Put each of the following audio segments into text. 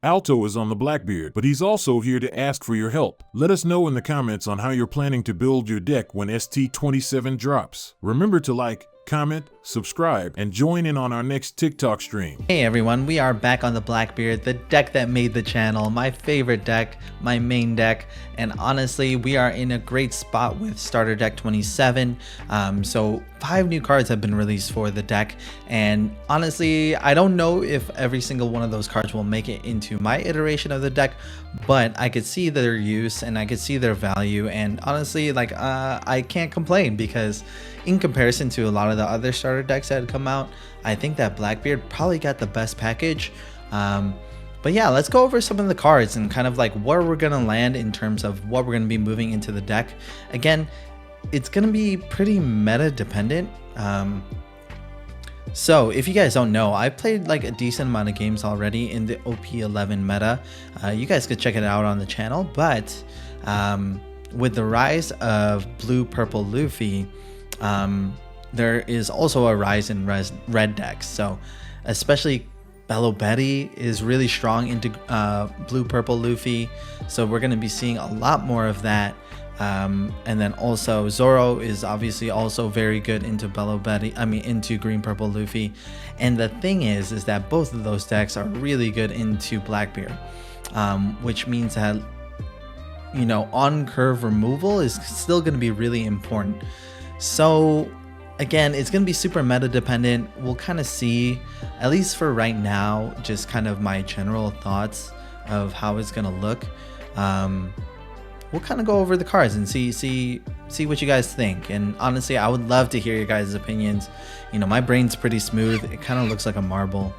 Alto is on the Blackbeard, but he's also here to ask for your help. Let us know in the comments on how you're planning to build your deck when ST27 drops. Remember to like, comment, subscribe, and join in on our next TikTok stream. Hey everyone, we are back on the Blackbeard, the deck that made the channel, my favorite deck, my main deck, and honestly, we are in a great spot with starter deck 27. So 5 new cards have been released for the deck, and honestly, I don't know if every single one of those cards will make it into my iteration of the deck, but I could see their use and I could see their value, and honestly, like I can't complain because in comparison to a lot of the other starter decks that had come out, I think that Blackbeard probably got the best package. But yeah, let's go over some of the cards and kind of like where we're gonna land in terms of what we're gonna be moving into the deck. Again, it's gonna be pretty meta dependent. So if you guys don't know, I've played like a decent amount of games already in the OP11 meta. You guys could check it out on the channel, but with the rise of blue purple Luffy, there is also a rise in red decks. So especially Bello Betty is really strong into blue purple Luffy, so we're going to be seeing a lot more of that. And then also Zoro is obviously also very good into Bello Betty, into green purple Luffy. And the thing is that both of those decks are really good into Blackbeard, which means that, you know, on curve removal is still going to be really important. So again, it's going to be super meta dependent. We'll kind of see, at least for right now, just kind of my general thoughts of how it's going to look. We'll kind of go over the cards and see what you guys think. And honestly, I would love to hear your guys' opinions. You know, my brain's pretty smooth. It kind of looks like a marble.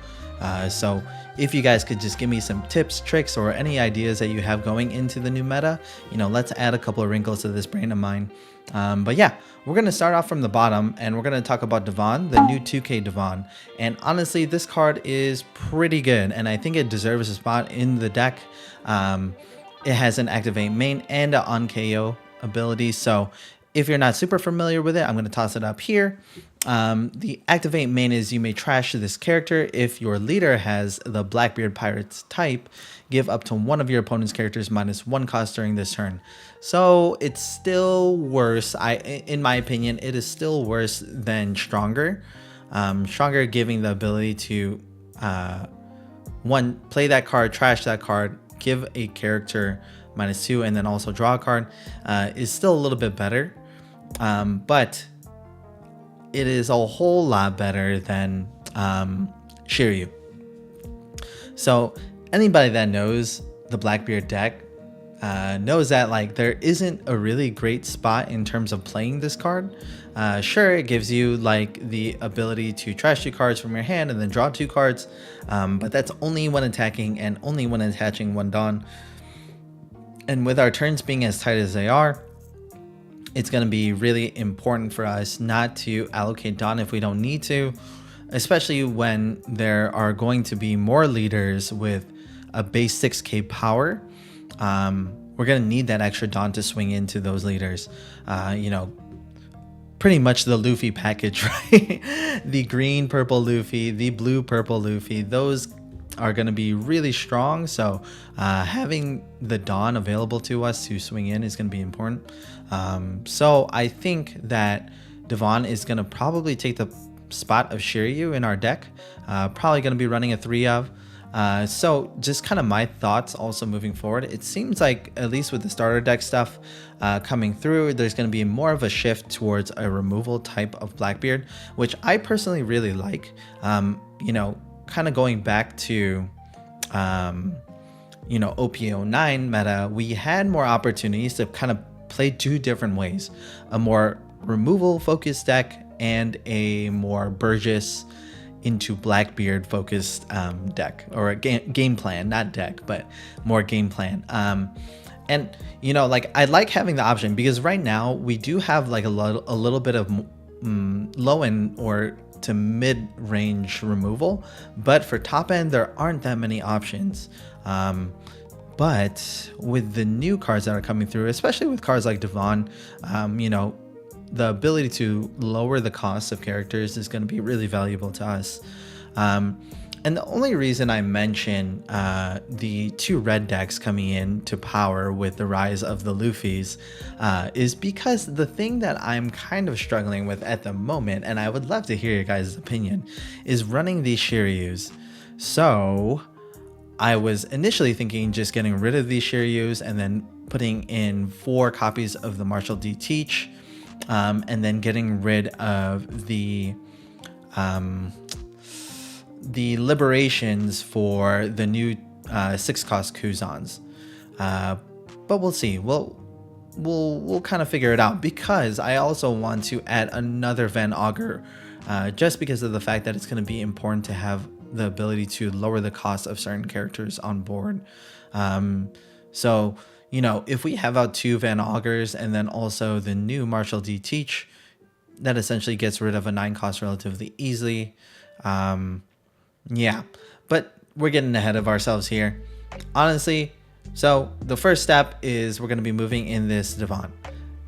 So if you guys could just give me some tips, tricks, or any ideas that you have going into the new meta, you know, let's add a couple of wrinkles to this brain of mine. But yeah, we're going to start off from the bottom and we're going to talk about Devon, the new 2K Devon. And honestly, this card is pretty good and I think it deserves a spot in the deck. It has an activate main and an on KO ability. So if you're not super familiar with it, I'm going to toss it up here. The activate main is you may trash this character if your leader has the Blackbeard Pirates type. Give up to one of your opponent's characters -1 cost during this turn. So it's still worse. In my opinion, it is still worse than Stronger. Stronger giving the ability to play that card, trash that card, give a character -2, and then also draw a card is still a little bit better. But it is a whole lot better than Shiryu. So anybody that knows the Blackbeard deck knows that like there isn't a really great spot in terms of playing this card. Sure, it gives you like the ability to trash 2 cards from your hand and then draw 2 cards, but that's only when attacking and only when attaching 1 Dawn. And with our turns being as tight as they are, it's going to be really important for us not to allocate Dawn if we don't need to, especially when there are going to be more leaders with a base 6k power. We're going to need that extra Dawn to swing into those leaders. You know, pretty much the Luffy package, right? The green purple Luffy, the blue purple Luffy, those are going to be really strong. So having the Dawn available to us to swing in is going to be important. So I think that Devon is going to probably take the spot of Shiryu in our deck. Probably going to be running a 3 of. So just kind of my thoughts also moving forward. It seems like at least with the starter deck stuff coming through, there's going to be more of a shift towards a removal type of Blackbeard, which I personally really like. You know, kind of going back to you know, OP09 meta, we had more opportunities to kind of play 2 different ways: a more removal focused deck and a more Burgess into Blackbeard focused deck, or a game plan, not deck, but more game plan. And you know, like I like having the option because right now we do have like a little bit of low end or to mid range removal, but for top end there aren't that many options. But with the new cards that are coming through, especially with cards like Devon, you know, the ability to lower the cost of characters is going to be really valuable to us. And the only reason I mention the 2 red decks coming in to power with the rise of the Luffys is because the thing that I'm kind of struggling with at the moment, and I would love to hear your guys' opinion, is running these Shiryus. So I was initially thinking just getting rid of these Shiryus and then putting in 4 copies of the Marshall D. Teach, and then getting rid of the liberations for the new 6-cost Kuzans. But we'll see. We'll kind of figure it out, because I also want to add another Van Augur, just because of the fact that it's going to be important to have the ability to lower the cost of certain characters on board. So, you know, if we have out 2 Van Augurs and then also the new Marshall D. Teach, that essentially gets rid of a 9-cost relatively easily. Yeah, but we're getting ahead of ourselves here, honestly. So the first step is we're going to be moving in this Devon.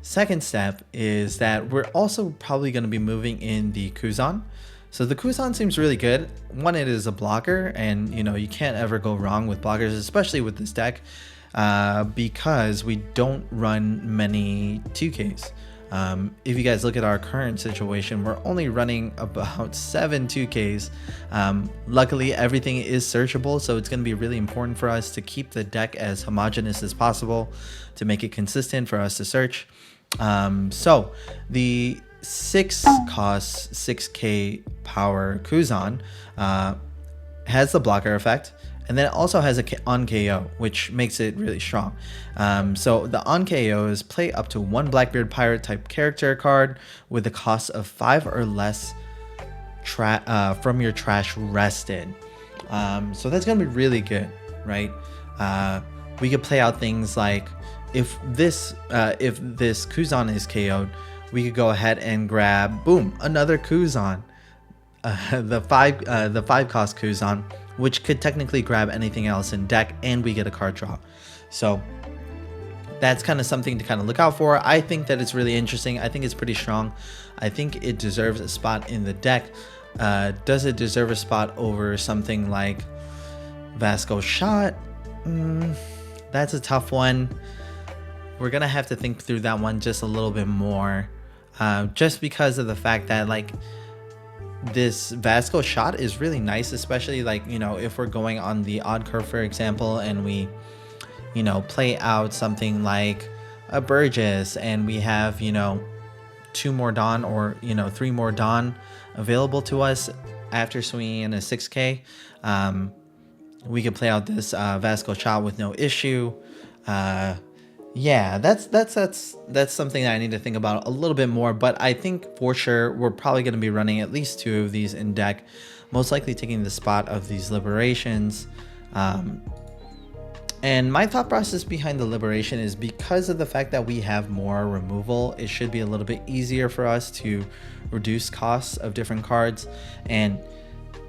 Second step is that we're also probably going to be moving in the Kuzan. So the Kuzan seems really good. One, it is a blocker, and you know, you can't ever go wrong with blockers, especially with this deck, because we don't run many 2Ks. If you guys look at our current situation, we're only running about 7 2Ks. Luckily, everything is searchable, so it's going to be really important for us to keep the deck as homogeneous as possible to make it consistent for us to search. So the 6-cost 6K power Kuzan has the blocker effect. And then it also has a on KO, which makes it really strong. So the on KO is play up to 1 Blackbeard pirate type character card with a cost of 5 or less from your trash rested. So that's gonna be really good, right? We could play out things like if this Kuzan is KO'd, we could go ahead and grab, boom, another Kuzan, the 5-cost Kuzan, which could technically grab anything else in deck, and we get a card draw. So that's kind of something to kind of look out for. I think that it's really interesting. I think it's pretty strong. I think it deserves a spot in the deck. Does it deserve a spot over something like Vasco Shot? That's a tough one. We're gonna have to think through that one just a little bit more, just because of the fact that, like, this Vasco Shot is really nice, especially, like, you know, if we're going on the odd curve, for example, and we, you know, play out something like a Burgess, and we have, you know, 2 more Dawn, or, you know, 3 more Dawn available to us after swinging in a 6K. We could play out this Vasco Shot with no issue. Yeah, that's something that I need to think about a little bit more, but I think for sure we're probably going to be running at least 2 of these in deck, most likely taking the spot of these liberations. And my thought process behind the liberation is because of the fact that we have more removal, it should be a little bit easier for us to reduce costs of different cards, and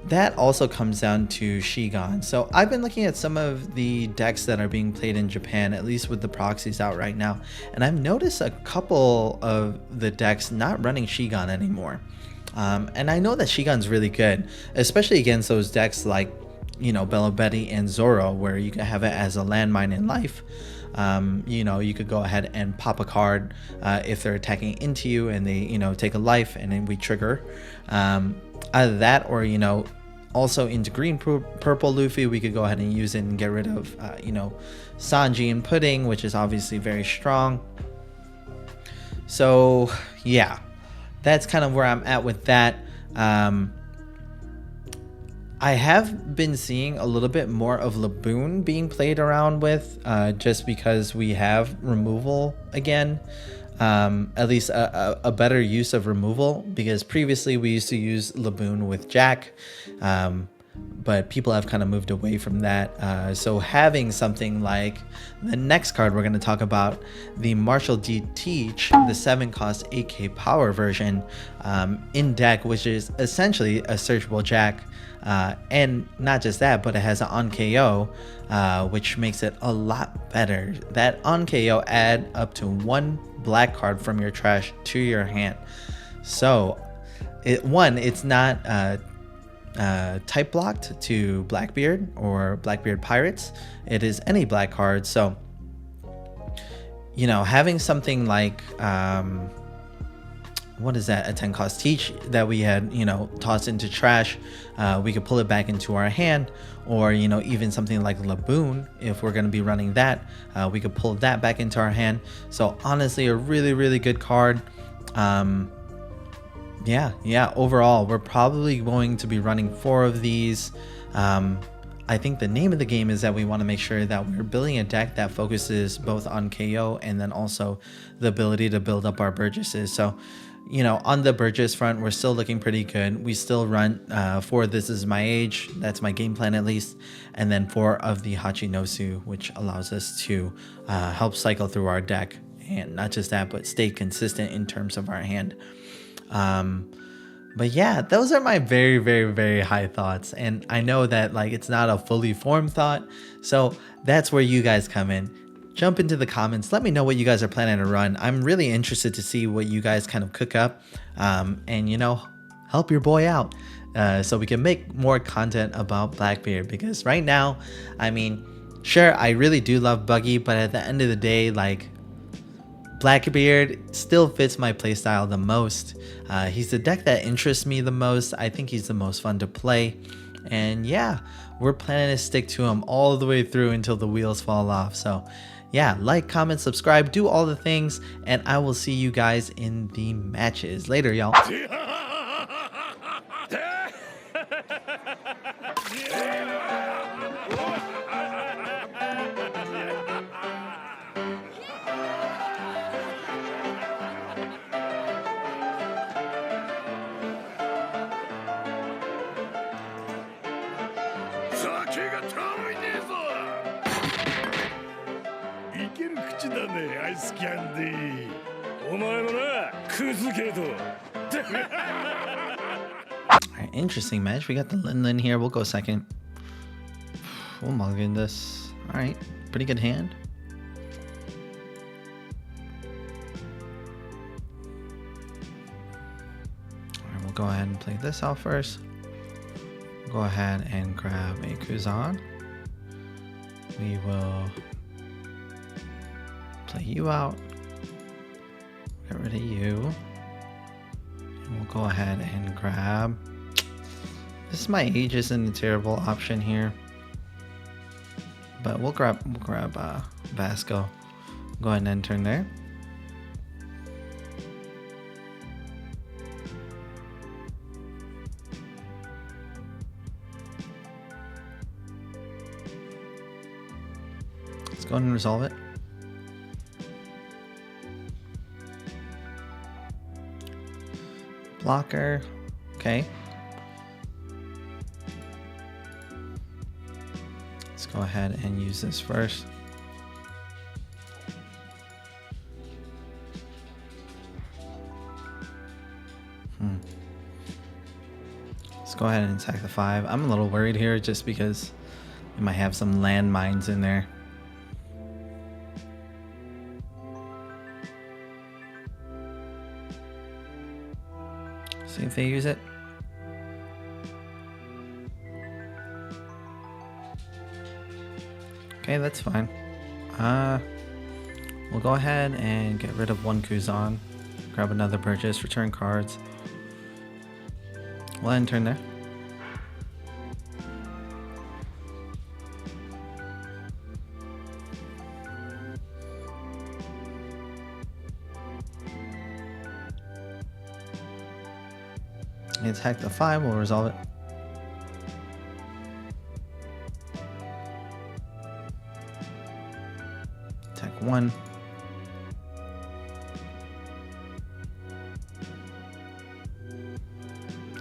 that also comes down to Shigan. So I've been looking at some of the decks that are being played in Japan, at least with the proxies out right now, and I've noticed a couple of the decks not running Shigan anymore. And I know that Shigan's really good, especially against those decks like, you know, Bello Betty and Zoro, where you can have it as a landmine in life. You know, you could go ahead and pop a card if they're attacking into you and they, you know, take a life, and then we trigger. Either that, or, you know, also into green purple Luffy, we could go ahead and use it and get rid of, you know, Sanji and Pudding, which is obviously very strong. So yeah, that's kind of where I'm at with that. I have been seeing a little bit more of Laboon being played around with, just because we have removal again. At least a better use of removal, because previously we used to use Laboon with Jack, but people have kind of moved away from that. So having something like the next card we're going to talk about, the Marshall D. Teach, the 7-cost 8K power version, in deck, which is essentially a searchable Jack. And not just that, but it has an on KO, which makes it a lot better. That on KO add up to 1 black card from your trash to your hand. So it's not type blocked to Blackbeard or Blackbeard Pirates. It is any black card. So, you know, having something like, what is that? A 10 cost teach that we had, you know, tossed into trash. We could pull it back into our hand, or, you know, even something like Laboon. If we're going to be running that, we could pull that back into our hand. So honestly, a really, really good card. Yeah, overall, we're probably going to be running 4 of these. I think the name of the game is that we want to make sure that we're building a deck that focuses both on KO and then also the ability to build up our Burgesses. So, you know, on the Burgess front, we're still looking pretty good. We still run 4 This Is My Age. That's my game plan at least. And then 4 of the Hachinosu, which allows us to help cycle through our deck. And not just that, but stay consistent in terms of our hand. But yeah, those are my very, very, very high thoughts. And I know that like it's not a fully formed thought. So that's where you guys come in. Jump into the comments. Let me know what you guys are planning to run. I'm really interested to see what you guys kind of cook up. And, you know, help your boy out so we can make more content about Blackbeard. Because right now, I mean, sure, I really do love Buggy. But at the end of the day, like, Blackbeard still fits my playstyle the most. He's the deck that interests me the most. I think he's the most fun to play. And yeah, we're planning to stick to him all the way through until the wheels fall off. So yeah, like, comment, subscribe, do all the things, and I will see you guys in the matches. Later, y'all. Alright, interesting match. We got the Lin here. We'll go second. We'll mulligan this. Alright, pretty good hand. Alright, we'll go ahead and play this out first. Go ahead and grab a Kuzan. We will play you out. Get rid of you. And we'll go ahead and grab. This is my age isn't a terrible option here. But we'll grab Vasco. Go ahead and end turn there. Let's go ahead and resolve it. Blocker. Okay. Let's go ahead and use this first. Let's go ahead and attack the 5. I'm a little worried here just because we might have some landmines in there. See if they use it. Okay, that's fine. We'll go ahead and get rid of 1 Kuzan. Grab another purchase, return cards. We'll end turn there. Attack the 5, we'll resolve it. Attack 1.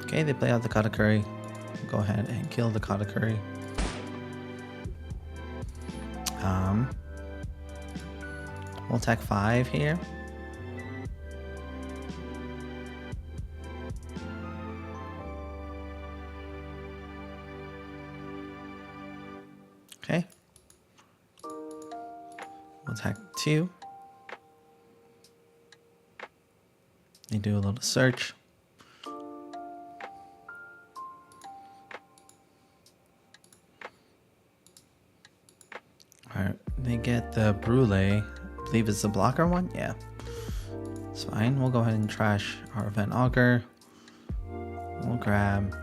Okay, they play out the Katakuri. Go ahead and kill the Katakuri. We'll attack 5 here. Okay. We'll attack 2. They do a little search. They get the Brule. I believe it's the blocker one. Yeah, it's fine. We'll go ahead and trash our Event Augur. We'll grab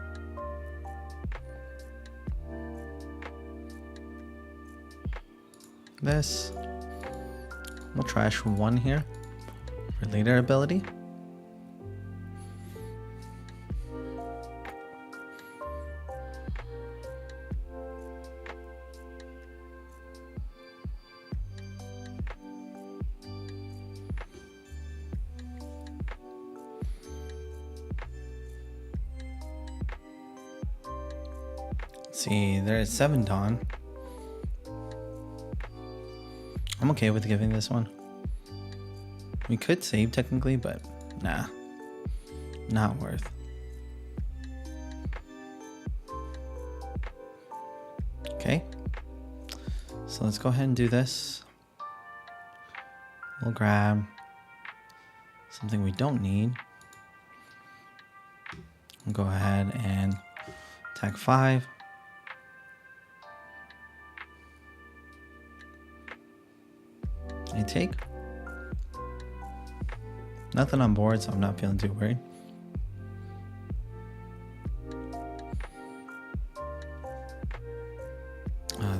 this. We'll trash one here for later ability. See, they're at 7 Dawn. I'm okay with giving this one. We could save technically, but nah. Not worth. Okay. So let's go ahead and do this. We'll grab something we don't need. We'll go ahead and attack 5. I take. Nothing on board, so I'm not feeling too worried.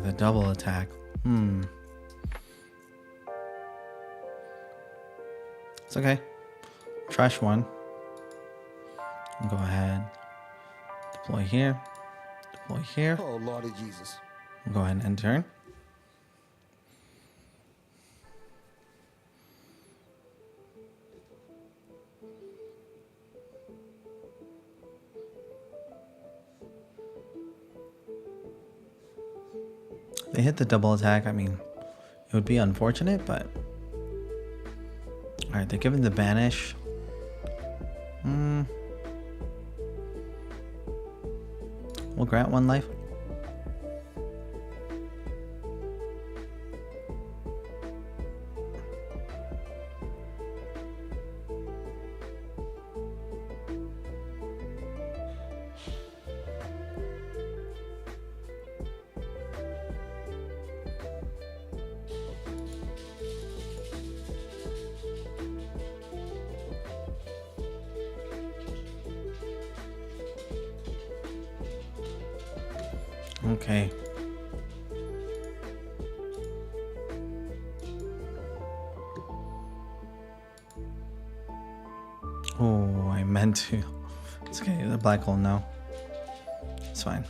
The double attack. It's okay. Trash one. I'll go ahead. Deploy here. Deploy here. Oh, Lordy Jesus. We'll go ahead and end turn. They hit the double attack. I mean, it would be unfortunate, but... Alright, they're giving the banish. We'll grant 1 life. Okay. Oh, I meant to. It's okay, the black hole now. It's fine.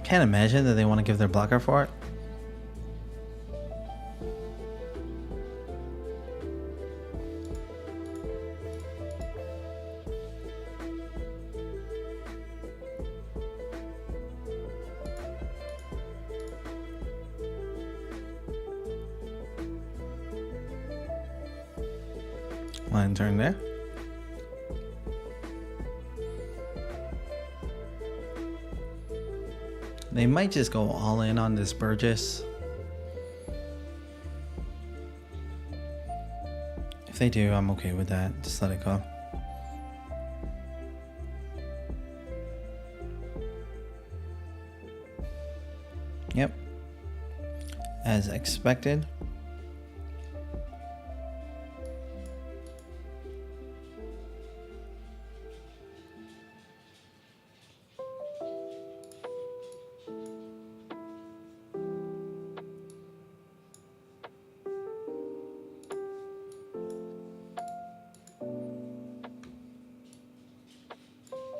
Can't imagine that they want to give their blocker for it. One turn there. They might just go all in on this Burgess. If they do, I'm okay with that. Just let it go. Yep. As expected.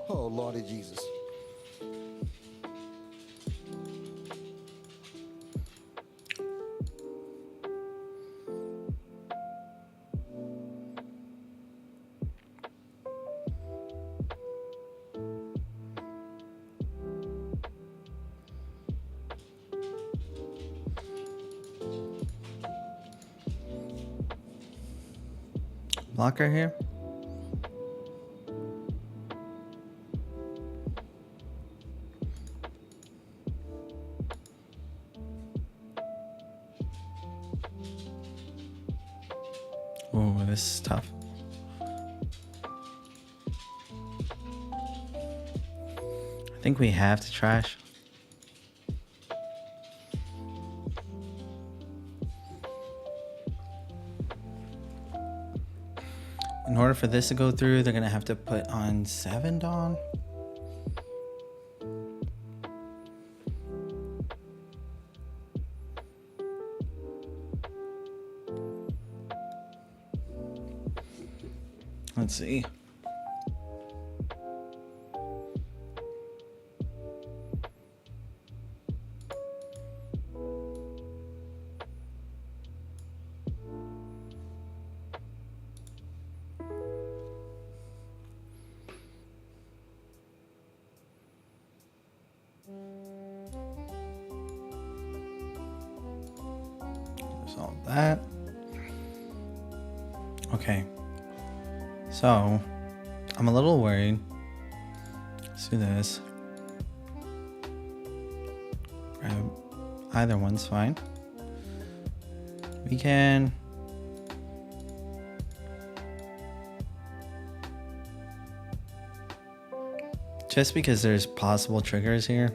Oh, Lordy Jesus. Blocker here. Oh, this is tough. think we have to trash. In order for this to go through, they're gonna have to put on 7 Dawn. Let's see. All that. Okay. So, I'm a little worried. Let's do this. Grab either one's fine. We can just because there's possible triggers here.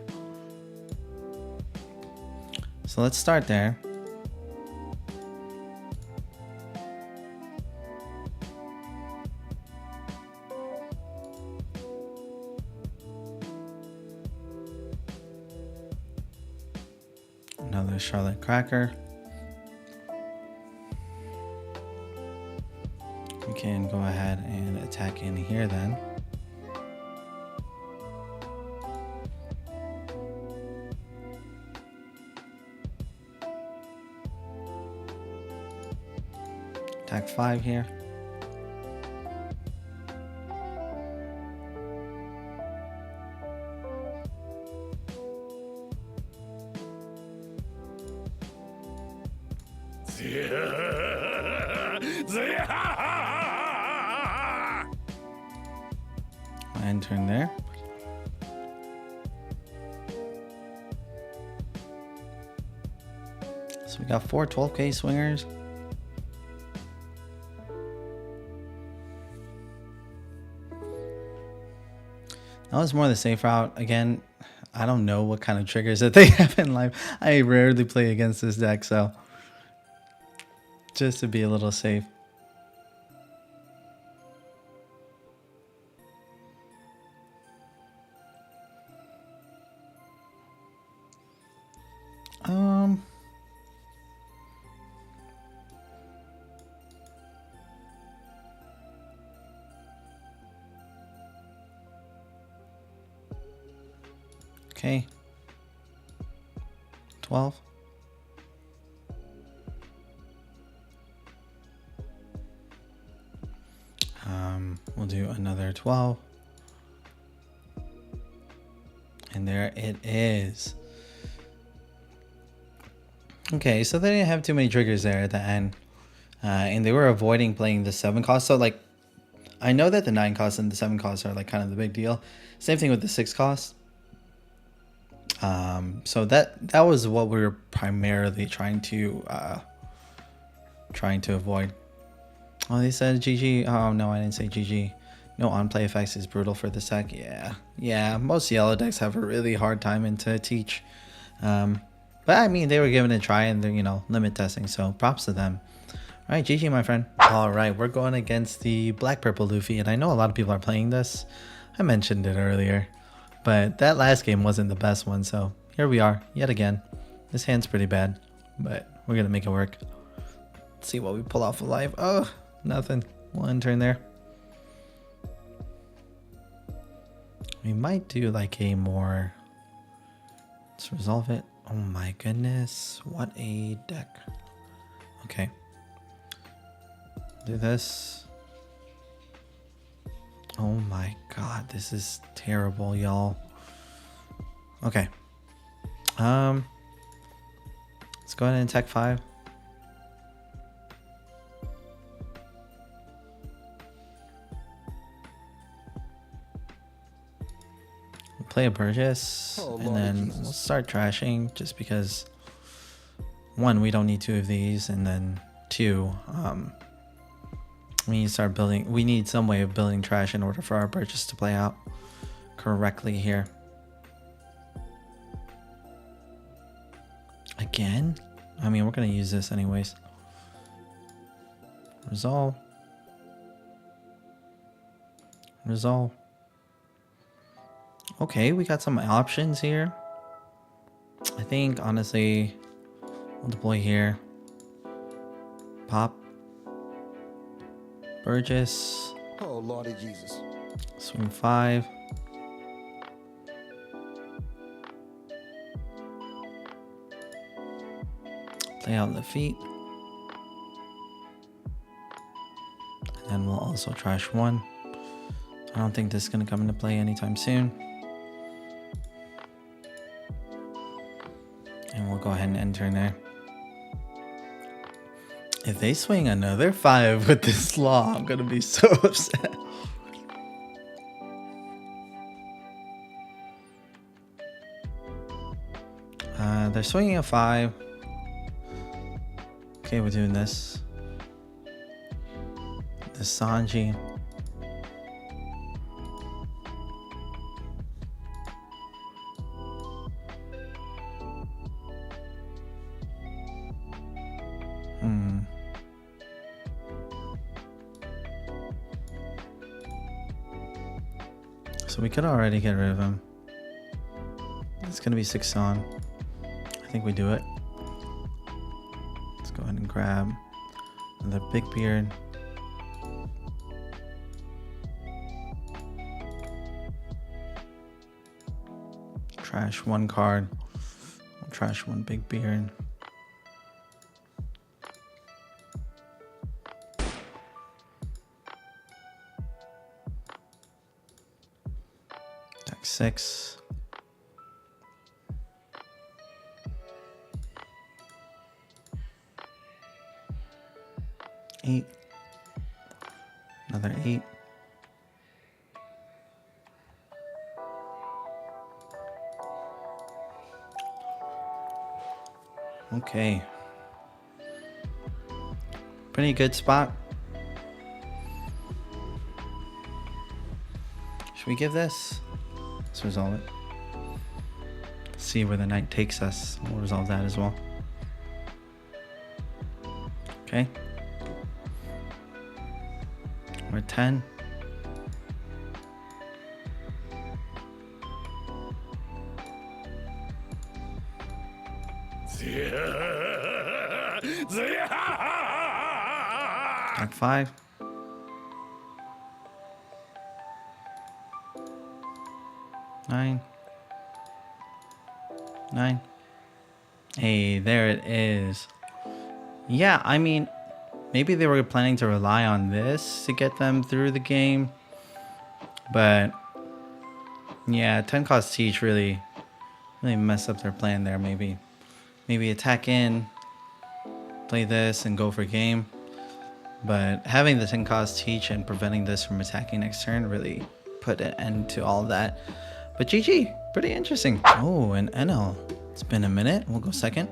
So let's start there. Another Charlotte Cracker. We can go ahead and attack in here then. Attack 5 here. And turn there. So we got 4 12K swingers. That was more the safe route. Again, I don't know what kind of triggers that they have in life. I rarely play against this deck, so just to be a little safe. Okay. 12. We'll do another 12. And there it is. Okay, so they didn't have too many triggers there at the end. And they were avoiding playing the 7 cost. So like, I know that the 9 cost and the 7 costs are like kind of the big deal. Same thing with the 6 cost. So that was what we were primarily trying to avoid. Oh, they said GG. Oh no, I didn't say GG. No on-play effects is brutal for this deck. Yeah. Most yellow decks have a really hard time into teach. But I mean, they were giving it a try and they're, you know, limit testing. So props to them. All right, GG, my friend. All right, we're going against the Black Purple Luffy, and I know a lot of people are playing this. I mentioned it earlier, but that last game wasn't the best one. So here we are yet again. This hand's pretty bad, but we're gonna make it work. Let's see what we pull off alive. Oh, nothing. One turn there. We might do like a more. Let's resolve it. Oh my goodness, what a deck. Okay. Do this. Oh my god, this is terrible, y'all. Okay. Let's go ahead and attack 5. We'll play a Burgess, and then we'll start trashing just because 1, we don't need 2 of these, and then 2, we need to start building. We need some way of building trash in order for our Burgess to play out correctly here. I mean, we're gonna use this anyways. Resolve. Resolve. Okay, we got some options here. I think, honestly, we'll deploy here. Pop. Burgess. Oh, Lordy Jesus. Swing 5. Play out the feet. And then we'll also trash 1. I don't think this is going to come into play anytime soon. And we'll go ahead and enter in there. If they swing another 5 with this law, I'm going to be so upset. They're swinging a 5. Okay, we're doing this. The Sanji. So we could already get rid of him. It's gonna be 6 on. I think we do it. Let's go ahead and grab another Blackbeard. Trash 1 card. We'll trash 1 Blackbeard. Deck 6. Eight. Another 8. Okay. Pretty good spot. Should we give this? Let's resolve it. See where the knight takes us. We'll resolve that as well. Okay. We're 10. Back 5. Nine. Hey, there it is. Yeah, I mean, maybe they were planning to rely on this to get them through the game. But yeah, 10 cost teach really messed up their plan there. Maybe attack in, play this, and go for game. But having the 10 cost teach and preventing this from attacking next turn really put an end to all of that. But GG, pretty interesting. Oh, and Enel. It's been a minute. We'll go second.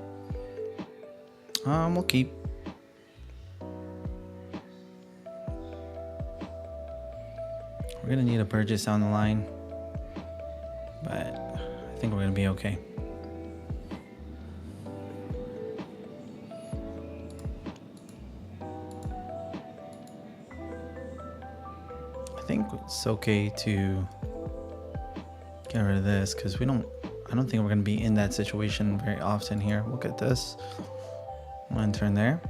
We'll keep. We're gonna need a Burgess down the line, but I think we're gonna be okay. I think it's okay to get rid of this because I don't think we're gonna be in that situation very often here. Look at this. One turn there.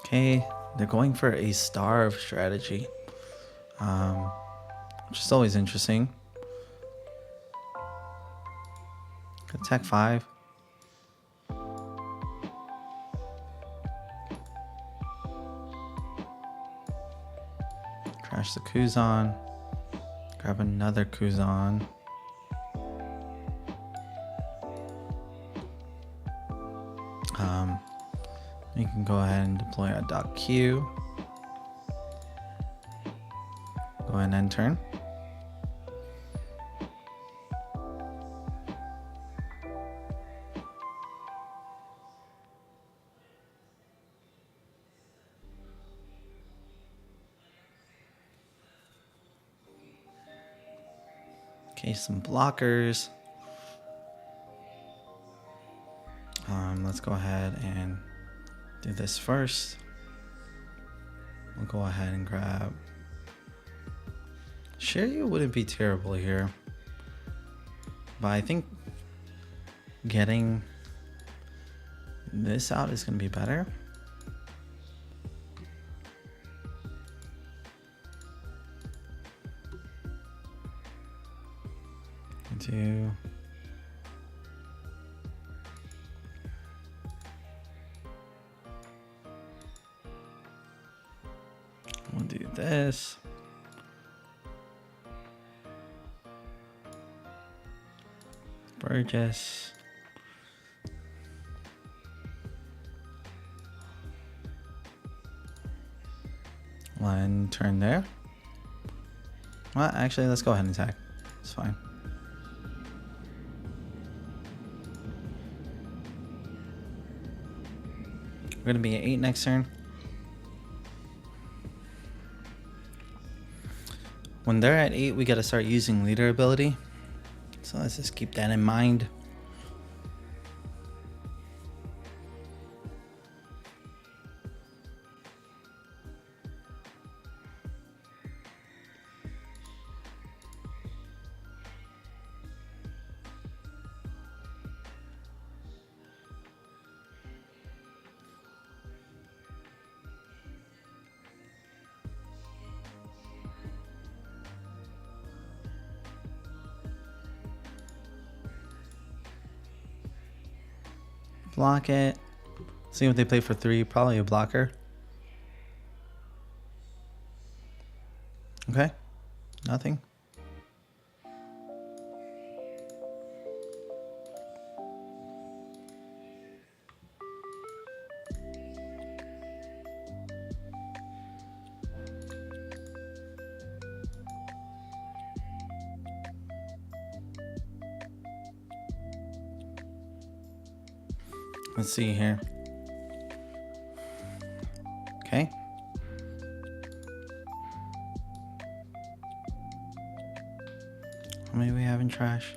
Okay, they're going for a starve strategy, which is always interesting. Attack 5. Trash the Kuzan. Grab another Kuzan. You can go ahead and deploy a .q. Go ahead and end turn. Okay, some blockers. Let's go ahead and do this first. We'll go ahead and grab... Shiryu wouldn't be terrible here. But I think getting this out is going to be better. We'll do this. Burgess. One turn there. Well, actually, let's go ahead and attack. It's fine. We're gonna be at 8 next turn. When they're at 8, we gotta start using leader ability. So let's just keep that in mind. Block it. See what they play for 3. Probably a blocker. Okay. Nothing. Let's see here. Okay. How many we have in trash?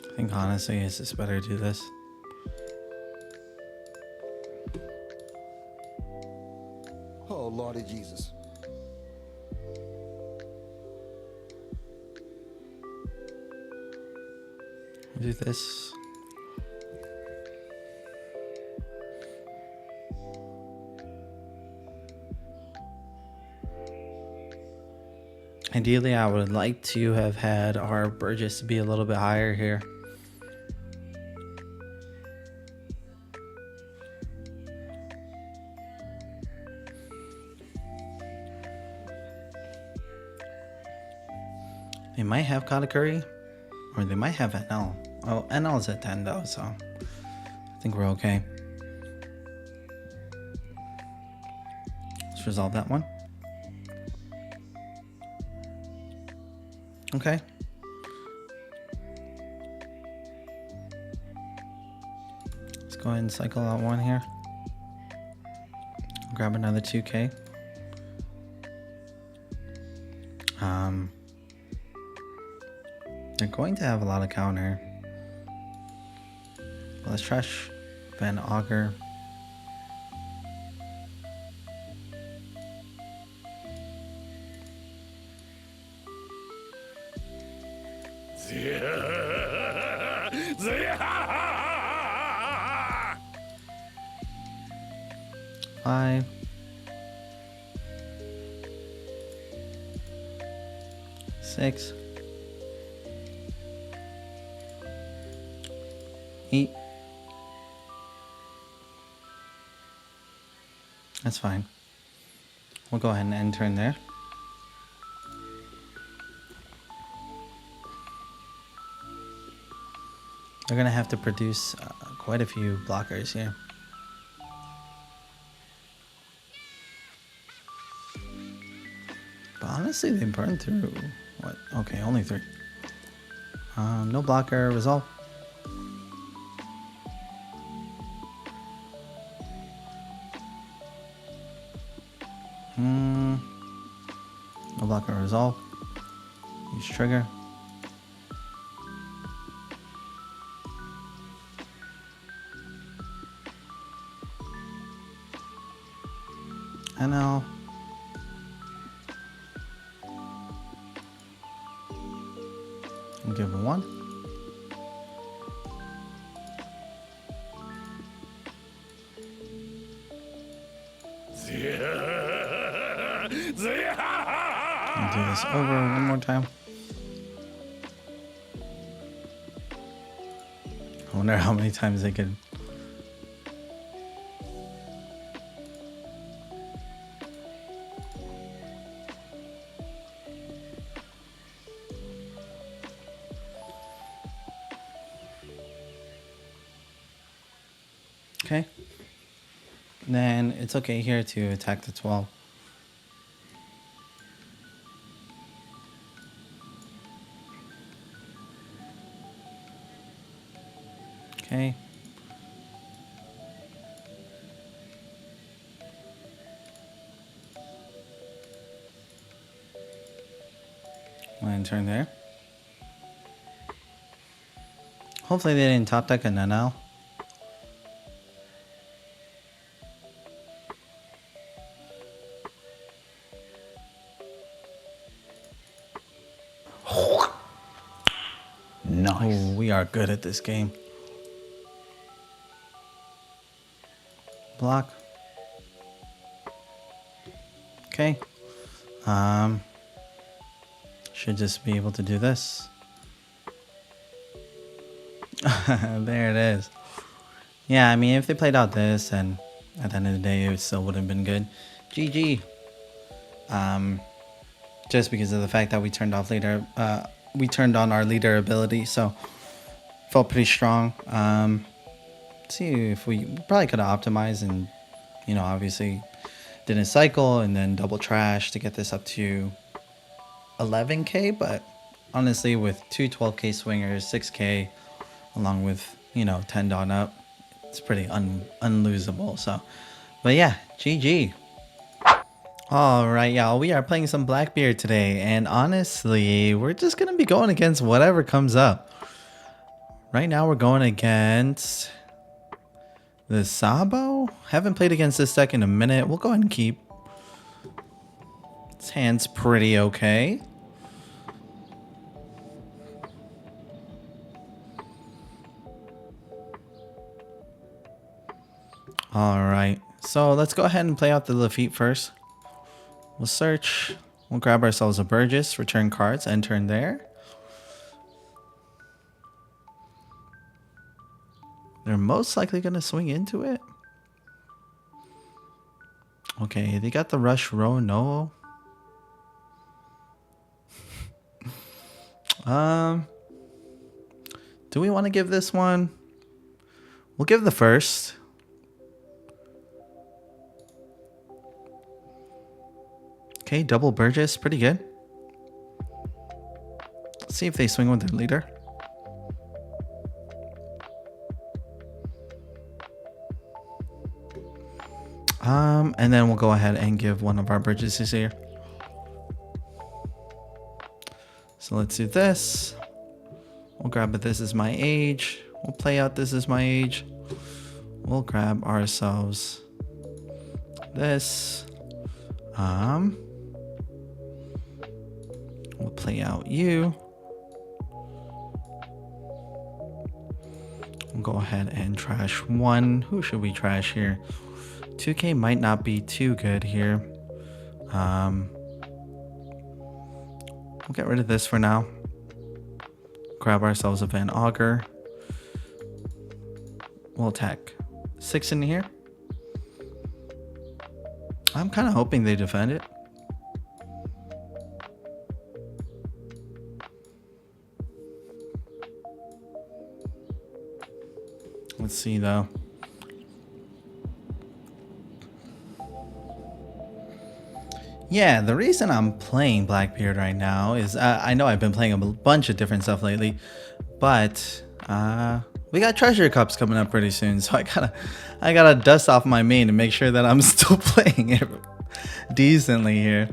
I think honestly it's just better to do this. Oh, Lordy Jesus. Do this. Ideally, I would like to have had our Burgess be a little bit higher here. They might have Katakuri, or they might have Enel. Oh, Enel's at 10 though, so I think we're okay. Let's resolve that one. Okay. Let's go ahead and cycle out one here. Grab another 2K. They're going to have a lot of counter. Let's trash Van Auger. Five. 6. 8. That's fine. We'll go ahead and end turn there. They're gonna have to produce quite a few blockers here. But honestly, they burned through what? Okay, only 3. No blocker. Resolve. Block or resolve. Use trigger. Enel. And give it 1. And do this over one more time. I wonder how many times they could. Okay. Then it's okay here to attack the 12. Okay. And turn there. Hopefully they didn't top deck an Enel. Nice. Oh, we are good at this game. Block. Okay. Should just be able to do this. There it is. Yeah, I mean, if they played out this, and at the end of the day, it still would have been good. GG. Just because of the fact that we turned off later, we turned on our leader ability, so felt pretty strong. See if we probably could have optimized and, you know, obviously didn't cycle and then double trash to get this up to 11k, but honestly with two 12k swingers, 6k along with, you know, 10 dot up, it's pretty unlosable. So, but yeah, GG. All right, y'all, we are playing some Blackbeard today, and honestly we're just gonna be going against whatever comes up. Right now we're going against the Sabo. Haven't played against this deck in a minute. We'll go ahead and keep. His hand's pretty okay. All right, so let's go ahead and play out the Lafitte first. We'll search. We'll grab ourselves a Burgess, return cards, and turn there. They're most likely going to swing into it. Okay, they got the Rush Row. No. Do we want to give this one? We'll give the first. Okay, double Burgess, pretty good. Let's see if they swing with their leader. And then we'll go ahead and give one of our Burgesses here. So let's do this. We'll grab it. This is my age. We'll play out. This is my age. We'll grab ourselves this. We'll play out you. We'll go ahead and trash one. Who should we trash here? 2k might not be too good here. We'll get rid of this for now. Grab ourselves a Van Augur. We'll attack 6 in here. I'm kind of hoping they defend it. Let's see though. Yeah, the reason I'm playing Blackbeard right now is I know I've been playing a bunch of different stuff lately, but we got treasure cups coming up pretty soon, so I gotta dust off my main to make sure that I'm still playing it decently here.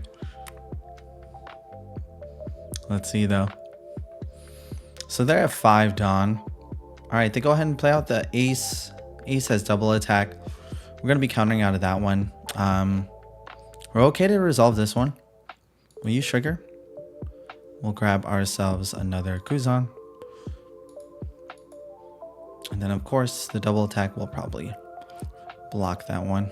Let's see though. So they're at 5 Dawn. All right, they go ahead and play out the ace. Ace has double attack. We're gonna be countering out of that one. We're okay to resolve this one. Will you trigger? We'll grab ourselves another Kuzan. And then of course the double attack will probably block that one.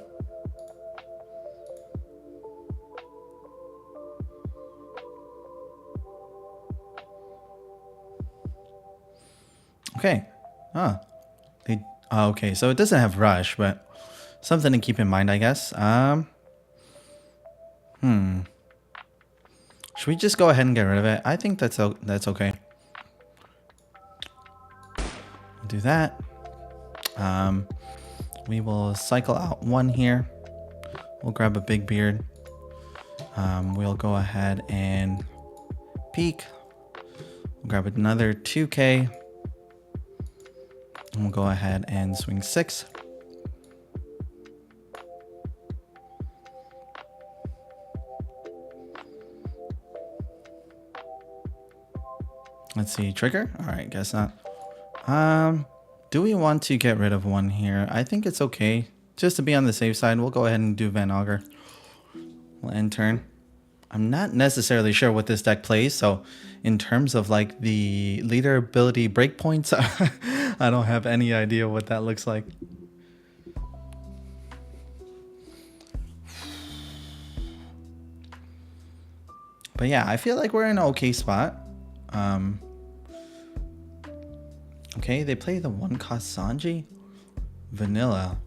Okay. Okay, so it doesn't have rush, but something to keep in mind, I guess. Should we just go ahead and get rid of it? I think that's okay. Do that. We will cycle out 1 here. We'll grab a big beard. We'll go ahead and peek. We'll grab another 2K. And we'll go ahead and swing 6. Let's see, trigger? All right, guess not. Do we want to get rid of 1 here? I think it's okay. Just to be on the safe side, we'll go ahead and do Van Augur. We'll end turn. I'm not necessarily sure what this deck plays, so in terms of like the leader ability breakpoints, I don't have any idea what that looks like. But yeah, I feel like we're in an okay spot. Okay, they play the 1-cost Sanji. Vanilla.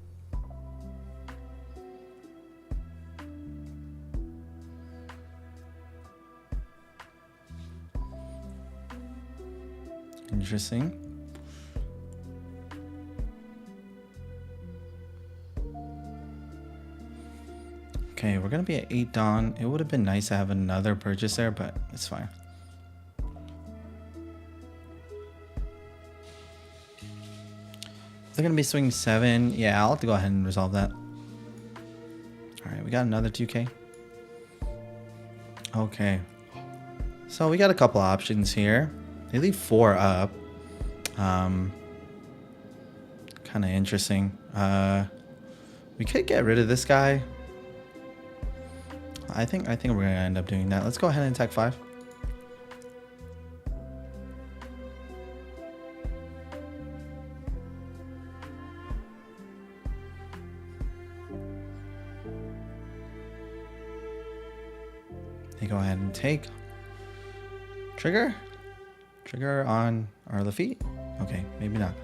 Interesting. Okay, we're gonna be at 8 Dawn. It would have been nice to have another purchase there, but it's fine. They're gonna be swinging 7. Yeah, I'll have to go ahead and resolve that. All right, we got another 2K. Okay, so we got a couple options here. They leave 4 up. Kind of interesting. We could get rid of this guy. I think we're gonna end up doing that. Let's go ahead and attack 5. They go ahead and take. Trigger? Trigger on our Lafitte? Okay, maybe not.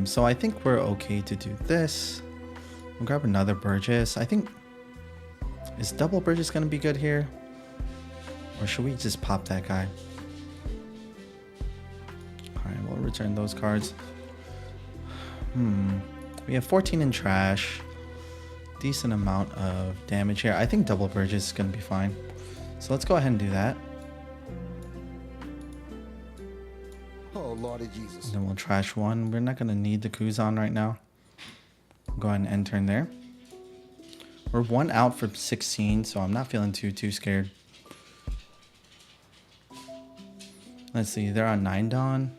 So I think we're okay to do this. We'll grab another Burgess. I think, is double Burgess gonna be good here? Or should we just pop that guy? Alright, we'll return those cards. We have 14 in trash. Decent amount of damage here. I think double Burgess is gonna be fine. So let's go ahead and do that. Oh, Lordy Jesus. And then we'll trash 1. We're not going to need the Kuzan right now. Go ahead and end turn there. We're 1 out for 16, so I'm not feeling too scared. Let's see, they're on 9 Dawn.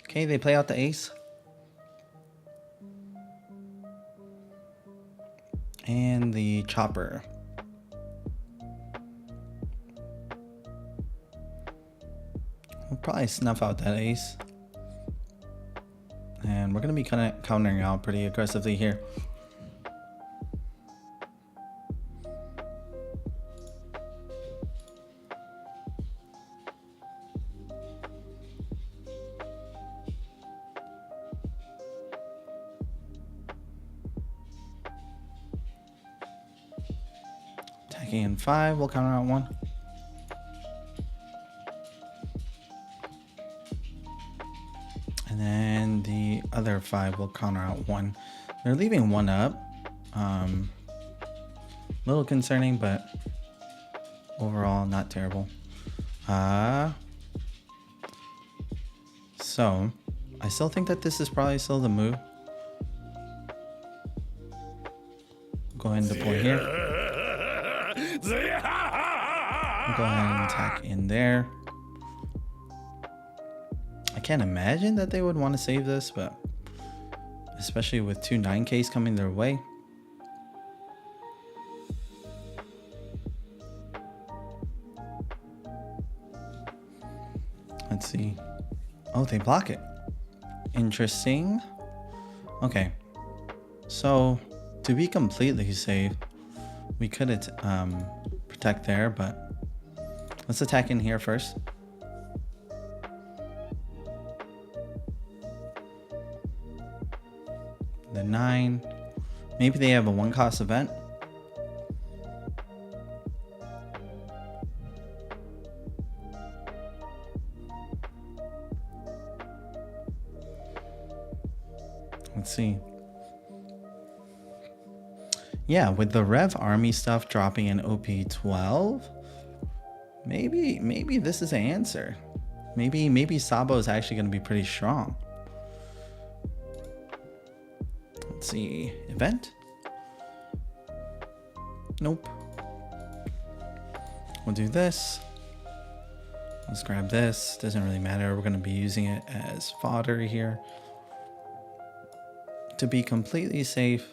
Okay, they play out the ace. And the chopper. We'll probably snuff out that ace. And we're going to be kind of countering out pretty aggressively here. Attacking in 5, we'll counter out 1. And then the other 5 will counter out 1. They're leaving 1 up. A little concerning, but overall not terrible. So I still think that this is probably still the move. Go ahead and deploy here. Go ahead and attack in there. I can't imagine that they would want to save this, but especially with 2 9Ks coming their way. Let's see. Oh, they block it. Interesting. Okay. So, to be completely safe, we could protect there, but let's attack in here first. The 9. Maybe they have a 1-cost event. Let's see. Yeah, with the Rev Army stuff dropping in OP12, maybe this is an answer. Maybe Sabo is actually going to be pretty strong. Let's see. Event? Nope. We'll do this. Let's grab this. Doesn't really matter. We're going to be using it as fodder here. To be completely safe,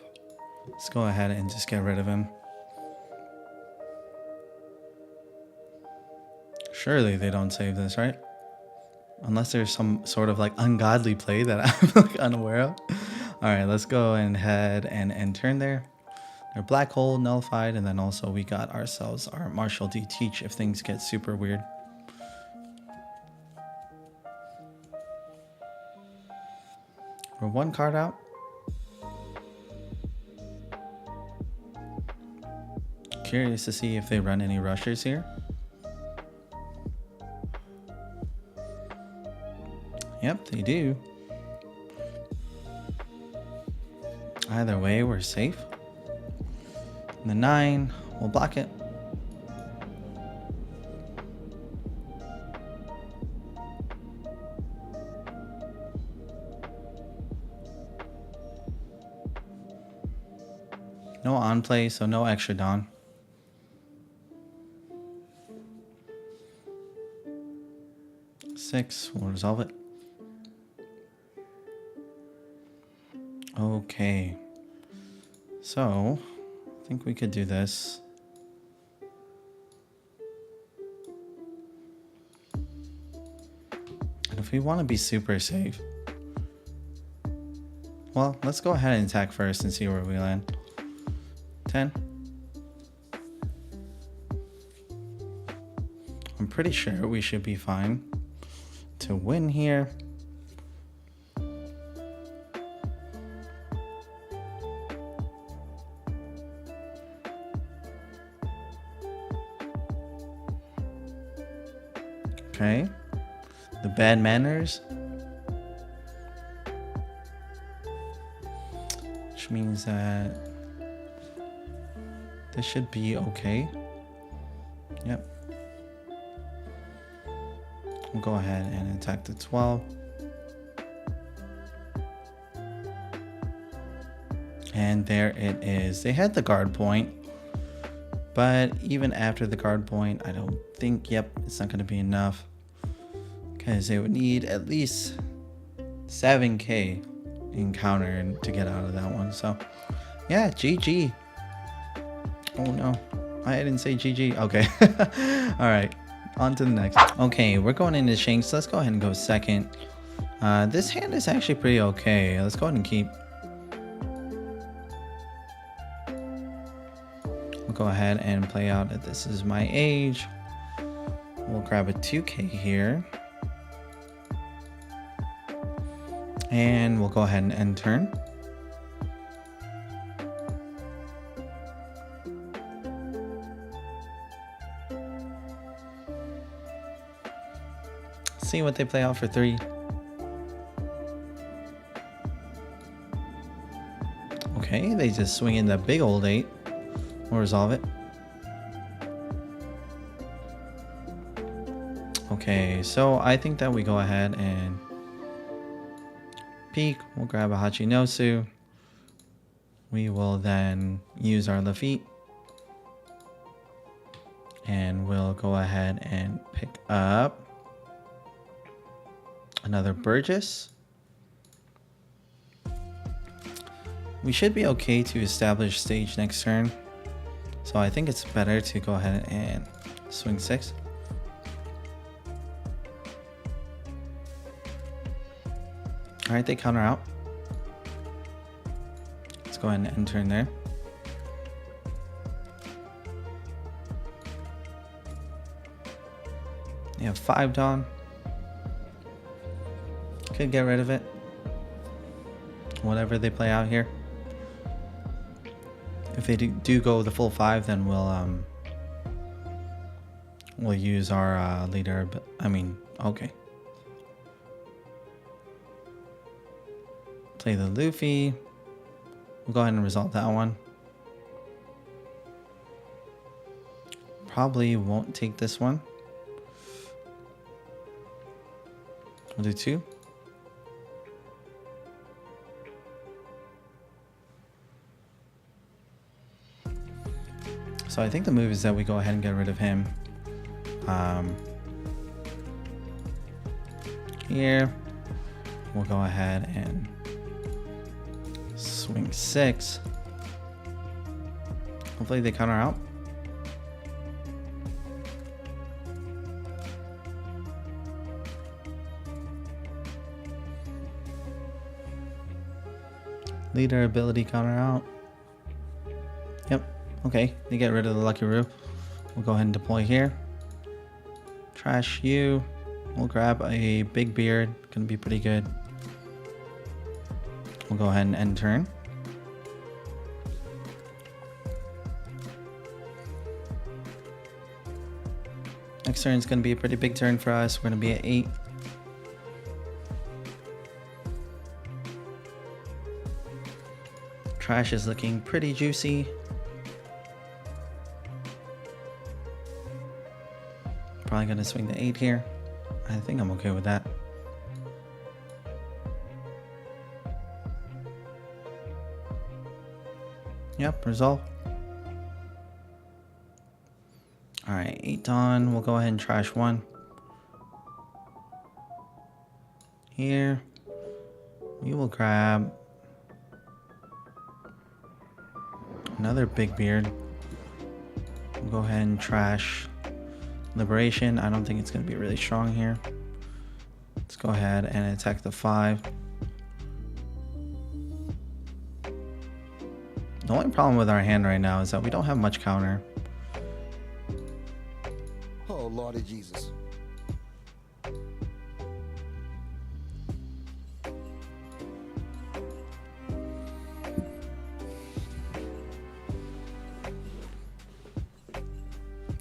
let's go ahead and just get rid of him. Surely they don't save this, right? Unless there's some sort of like ungodly play that I'm like unaware of. All right, let's go ahead and end turn there. Their black hole nullified, and then also we got ourselves our Marshall D Teach if things get super weird. We're 1 card out. Curious to see if they run any rushers here. Yep, they do. Either way, we're safe. And the 9, we'll block it. No on play, so no extra Dawn. We'll resolve it. Okay. So, I think we could do this. And if we want to be super safe, well, let's go ahead and attack first and see where we land. 10. I'm pretty sure we should be fine to win here. Okay. The bad manners. Which means that this should be okay. Yep. We'll go ahead and attack the 12. And there it is. They had the guard point. But even after the guard point, I don't think, yep, it's not going to be enough. Because they would need at least 7k encounter to get out of that one. So, yeah, GG. Oh no, I didn't say GG. Okay. All right. On to the next. Okay, we're going into Shanks. Let's go ahead and go second. This hand is actually pretty okay. Let's go ahead and keep. We'll go ahead and play out that this is my age. We'll grab a 2k here. And we'll go ahead and end turn. See what they play out for 3. Okay, they just swing in that big old 8. We'll resolve it. Okay, so I think that we go ahead and peak. We'll grab a Hachinosu. We will then use our Lafitte. And we'll go ahead and pick up another Burgess. We should be okay to establish stage next turn. So I think it's better to go ahead and swing 6. Alright, they counter out. Let's go ahead and enter in there. They have 5 Dawn. Could get rid of it. Whatever they play out here. If they do go the full 5, then we'll use our leader. But I mean, okay. Play the Luffy. We'll go ahead and resolve that one. Probably won't take this one. We'll do 2. So I think the move is that we go ahead and get rid of him. Here, we'll go ahead and swing 6. Hopefully they counter out. Leader ability counter out. Yep. Okay, they get rid of the Lucky Roo. We'll go ahead and deploy here. Trash you. We'll grab a Big Beard. Gonna be pretty good. We'll go ahead and end turn. Next turn is gonna be a pretty big turn for us. We're gonna be at 8. Trash is looking pretty juicy. Probably gonna swing the 8 here. I think I'm okay with that. Yep, resolve. Alright, 8 Dawn. We'll go ahead and trash 1. Here. We will grab another Big Beard. We'll go ahead and trash Liberation. I don't think it's going to be really strong here. Let's go ahead and attack the 5. The only problem with our hand right now is that we don't have much counter. Oh, Lordy Jesus.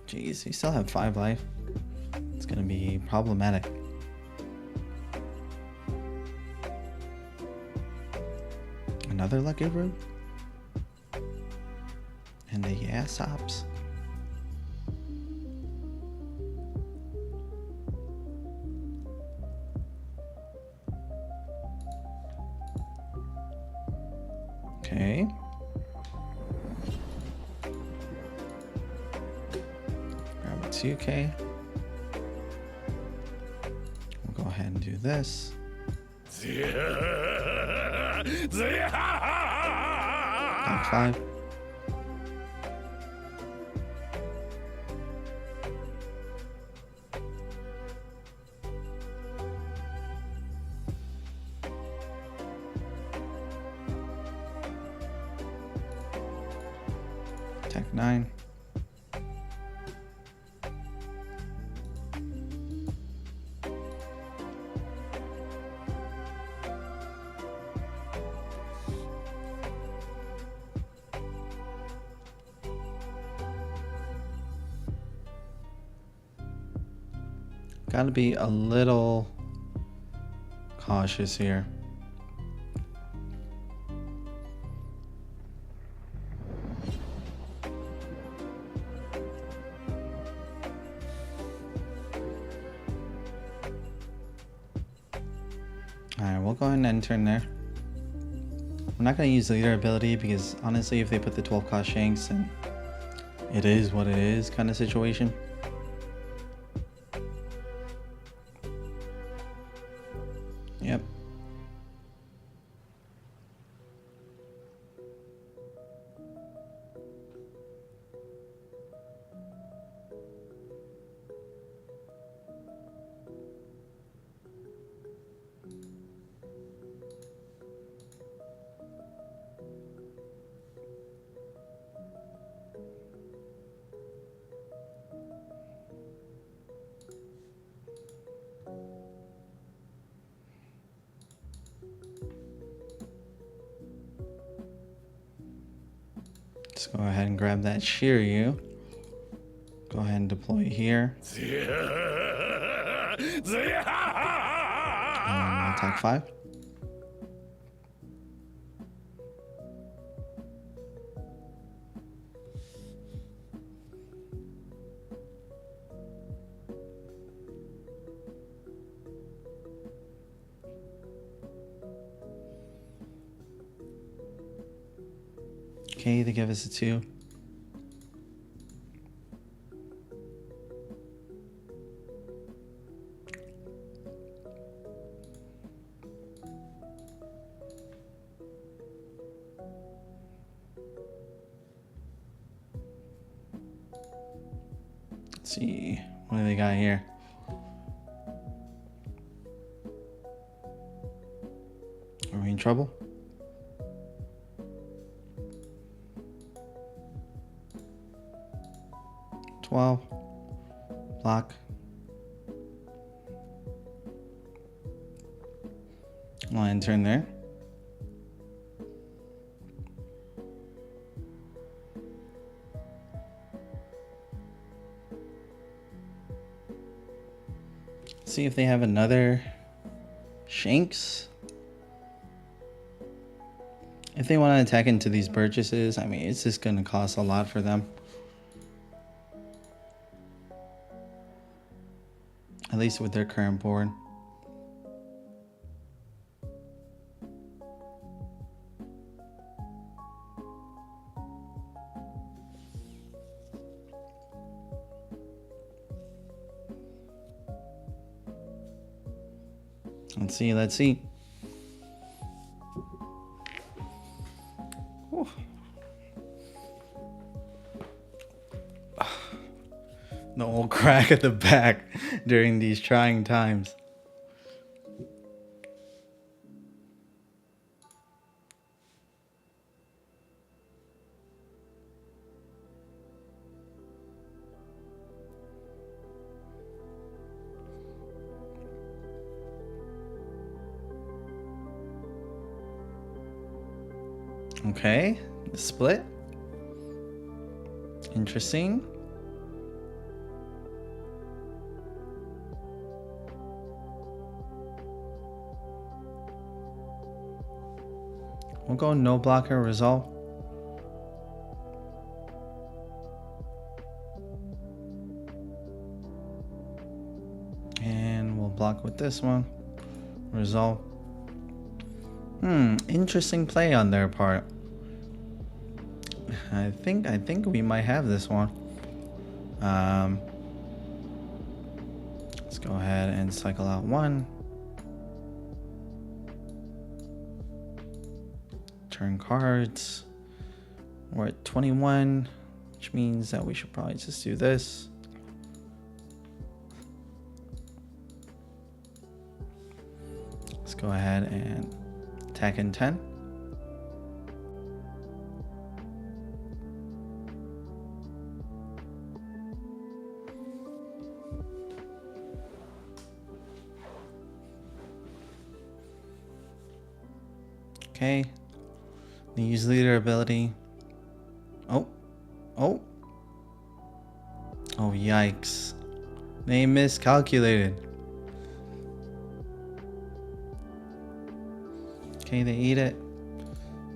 Jeez, we still have 5 life. It's gonna be problematic. Another Lucky Root. And the Yassops. Okay. Grab a 2K. We'll go ahead and do this. Top 5. Attack 9. Gotta be a little cautious here. Alright, we'll go ahead and enter in there. I'm not going to use the leader ability because honestly, if they put the 12 cost Shanks, then it is what it is kind of situation. Yep. Let's go ahead and grab that Shiryu. Go ahead and deploy here. Attack 5. Okay, they give us a 2. Let's see, what do they got here? Are we in trouble? Block. I'll enter in there. See if they have another Shanks. If they want to attack into these purchases, I mean, it's just going to cost a lot for them. At least with their current board. Let's see. Whew. The old crack at the back during these trying times. Okay, the split. Interesting. We'll go no blocker resolve. And we'll block with this one. Resolve. Interesting play on their part. I think we might have this one. Let's go ahead and cycle out 1. Turn cards. We're at 21, which means that we should probably just do this. Let's go ahead and attack in 10. Okay. They use leader ability. Oh, yikes. They miscalculated. Okay, they eat it.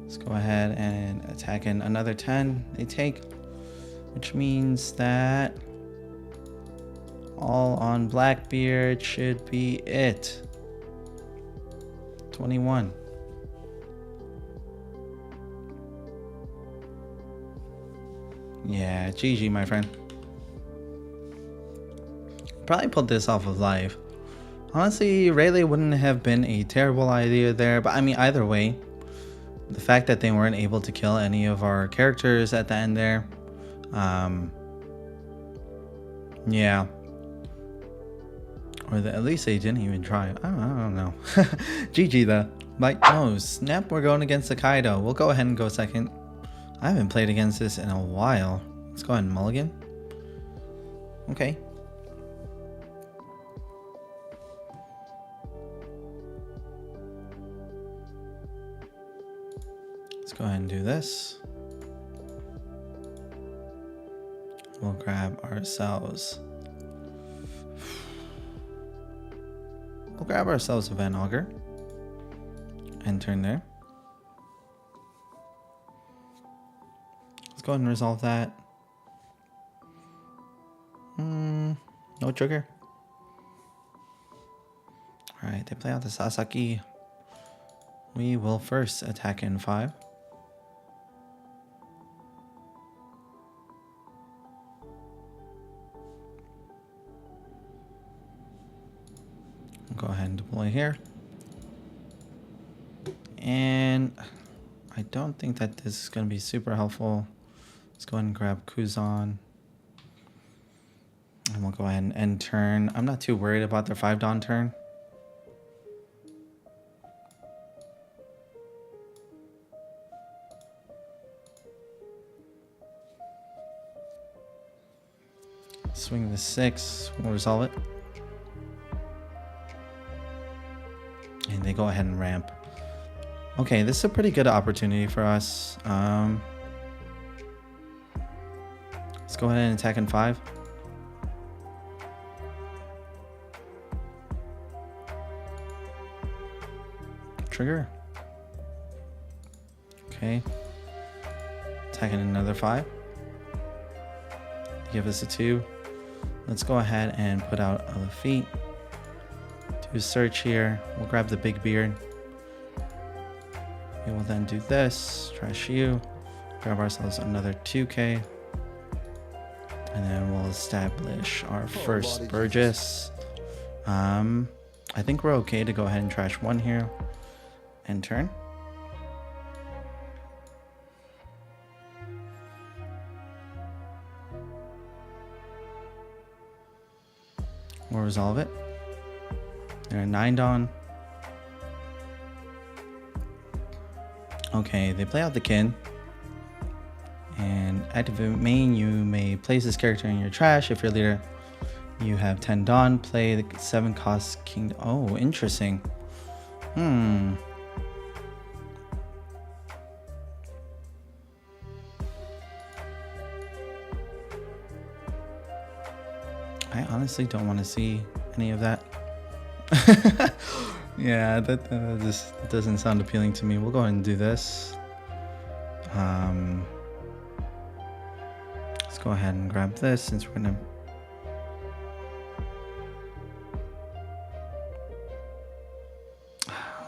Let's go ahead and attack in another 10. They take, which means that all on Blackbeard should be it. 21. Yeah, GG, my friend. Probably pulled this off of live. Honestly, Rayleigh wouldn't have been a terrible idea there, but I mean, either way, the fact that they weren't able to kill any of our characters at the end there, yeah. Or at least they didn't even try. I don't know. GG though. Bye. Oh, snap, we're going against the Kaido. We'll go ahead and go second. I haven't played against this in a while. Let's go ahead and mulligan. Okay. Let's go ahead and do this. We'll grab ourselves. We'll grab ourselves a Van Augur. And turn there. Let's go ahead and resolve that. No trigger. Alright, they play out the Sasaki. We will first attack in 5. Go ahead and deploy here. And I don't think that this is going to be super helpful. Let's go ahead and grab Kuzan. And we'll go ahead and end turn. I'm not too worried about their 5 Dawn turn. Swing the 6. We'll resolve it. And they go ahead and ramp. Okay, this is a pretty good opportunity for us. Let's go ahead and attack in 5. Trigger. Okay. Attacking another 5. Give us a 2. Let's go ahead and put out a feet. Do a search here. We'll grab the big beard. We will then do this. Trash you. Grab ourselves another 2k. And then we'll establish our first Burgess. I think we're okay to go ahead and trash 1 here. And turn. We'll resolve it. They're a 9 Dawn. Okay, they play out the kin. And activate main, you may place this character in your trash. If you're leader, you have 10 Dawn. Play the 7 cost king. Oh, interesting. I honestly don't want to see any of that. Yeah, that just doesn't sound appealing to me. We'll go ahead and do this. Let's go ahead and grab this since we're gonna.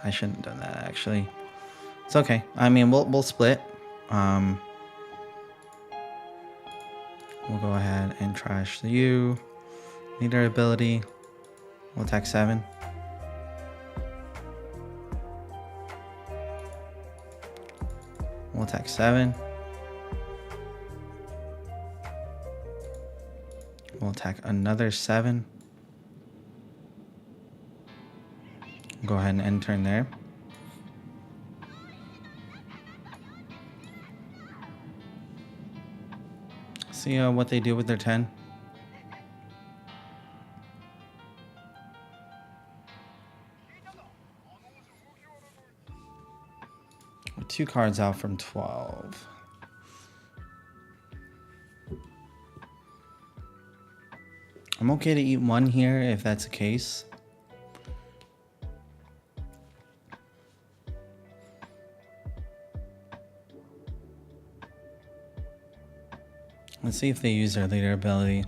I shouldn't have done that actually. It's okay. I mean, we'll split. We'll go ahead and trash you. Leader ability. We'll attack 7. We'll attack 7. We'll attack another 7. Go ahead and end turn there. See what they do with their 10. We're 2 cards out from 12. I'm okay to eat 1 here if that's the case. Let's see if they use their leader ability.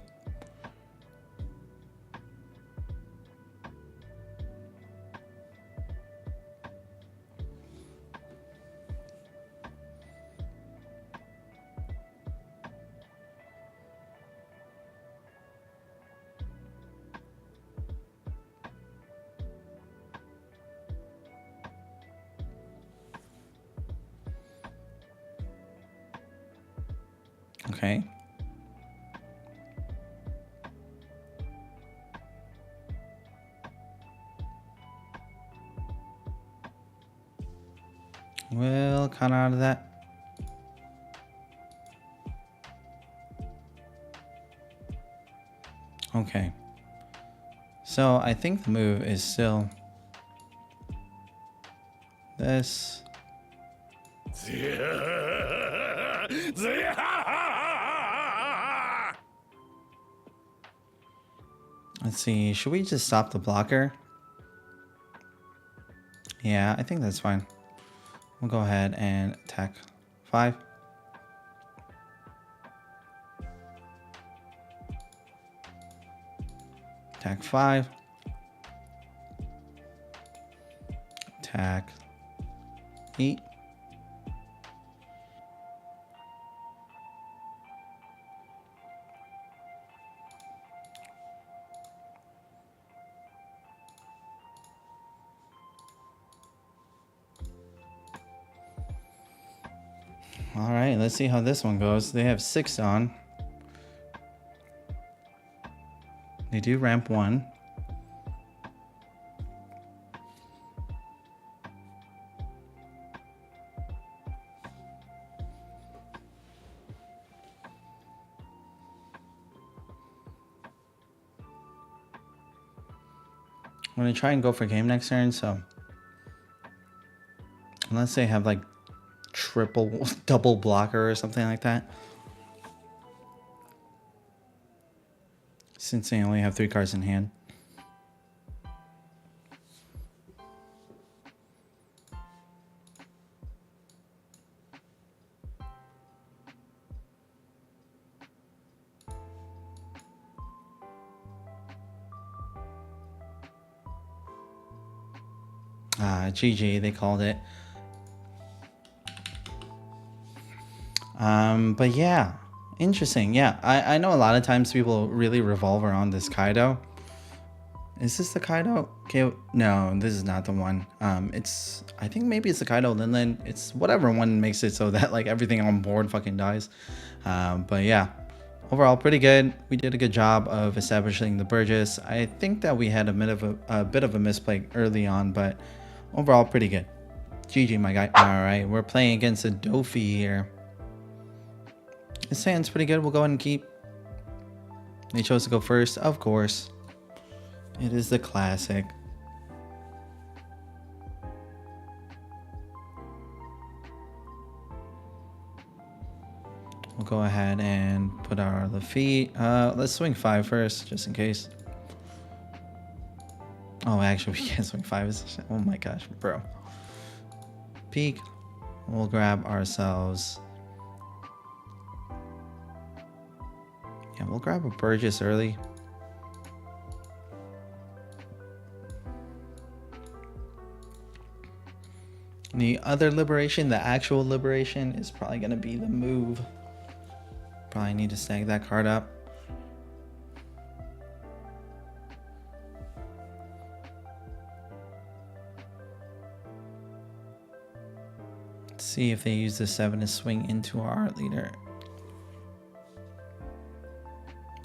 Okay. Well, kind of out of that. Okay. So I think the move is still this. Let's see. Should we just stop the blocker? Yeah, I think that's fine. We'll go ahead and attack 5. Attack 5. Attack 8. All right, let's see how this one goes. They have 6 on. They do ramp 1. I'm gonna try and go for game next turn, so unless they have like triple double blocker or something like that. Since they only have 3 cards in hand. GG, they called it. But yeah, interesting. Yeah, I know a lot of times people really revolve around this Kaido. Is this the Kaido? Okay, no, this is not the one. I think maybe it's the Kaido Linlin. It's whatever one makes it so that like everything on board fucking dies. But yeah, overall pretty good. We did a good job of establishing the Burgess. I think that we had a bit of a misplay early on, but overall pretty good. GG, my guy. All right, we're playing against a Dofi here. This hand's pretty good. We'll go ahead and keep. They chose to go first, of course. It is the classic. We'll go ahead and put our Lafitte. Let's swing 5 first, just in case. Oh, actually, we can't swing 5. Oh my gosh, bro. Peek. We'll grab ourselves. Yeah, we'll grab a Burgess early. The other liberation, the actual liberation, is probably going to be the move. Probably need to snag that card up. Let's see if they use the 7 to swing into our art leader.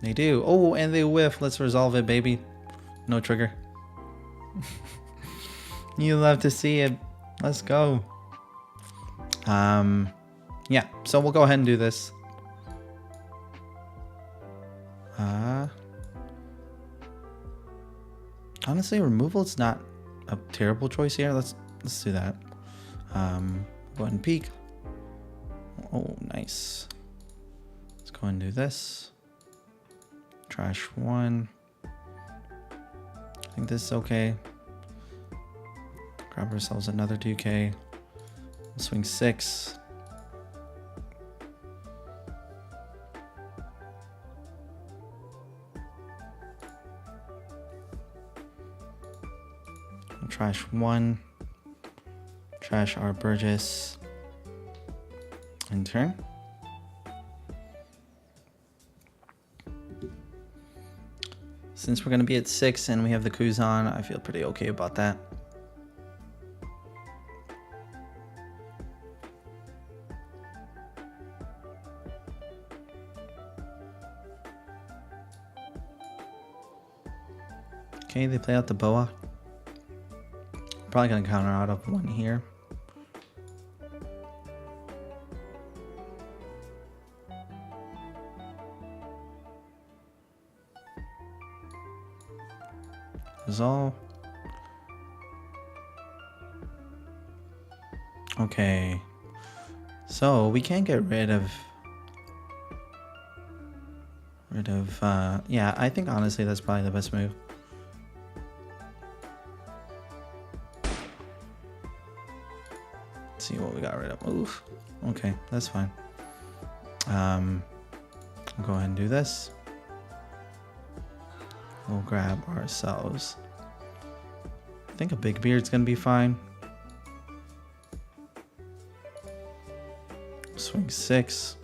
They do. Oh, and they whiff. Let's resolve it, baby. No trigger. You love to see it. Let's go. Yeah, so we'll go ahead and do this. Honestly, removal is not a terrible choice here. Let's do that. Go ahead and peek. Oh, nice. Let's go ahead and do this. Trash 1. I think this is okay. Grab ourselves another 2K. We'll swing 6. We'll trash 1. Trash our Burgess. End turn. Since we're going to be at 6 and we have the Kuzan, I feel pretty okay about that. Okay, they play out the boa. Probably gonna counter out of one here. Resolve. Okay. So we can't get rid of yeah, I think honestly that's probably the best move. Let's see what we got rid of. Oof. Okay, that's fine. I'll go ahead and do this. We'll grab ourselves. I think a big beard's gonna be fine. Swing 6.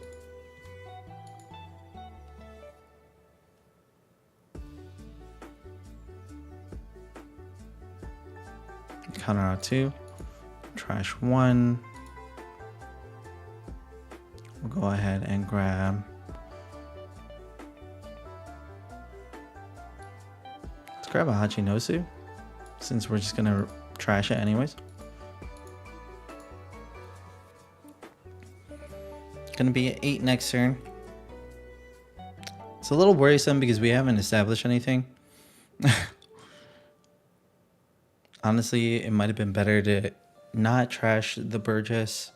Counter out 2. Trash 1. We'll go ahead and grab. Let's grab a Hachinosu, since we're just gonna trash it anyways. Gonna be 8 next turn. It's a little worrisome because we haven't established anything. Honestly, it might have been better to not trash the Burgess.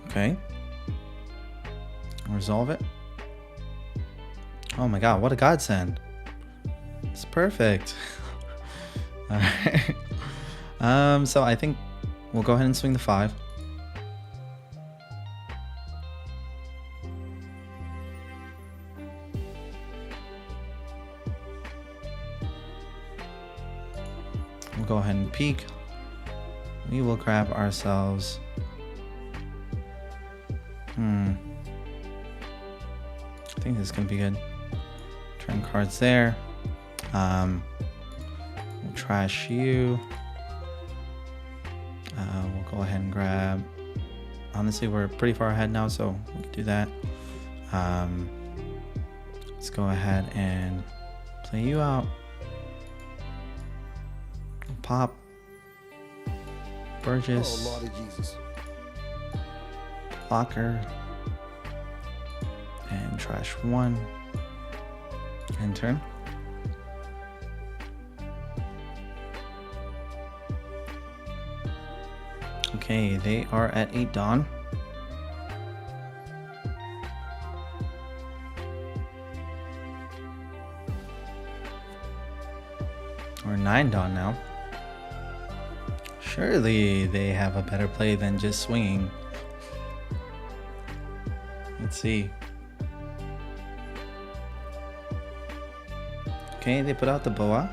Okay. Resolve it. Oh my god, what a godsend. It's perfect. Alright. So I think we'll go ahead and swing the 5. We'll go ahead and peek. We will grab ourselves. I think this is gonna be good. Turn cards there. We'll trash you. We'll go ahead and grab. Honestly, we're pretty far ahead now, so we can do that. Let's go ahead and play you out. Pop. Burgess. Oh, Lord of Jesus. Blocker. And trash 1. End turn. Okay, they are at 8 Dawn. Or 9 Dawn now. Surely they have a better play than just swinging. Let's see. Okay, they put out the boa.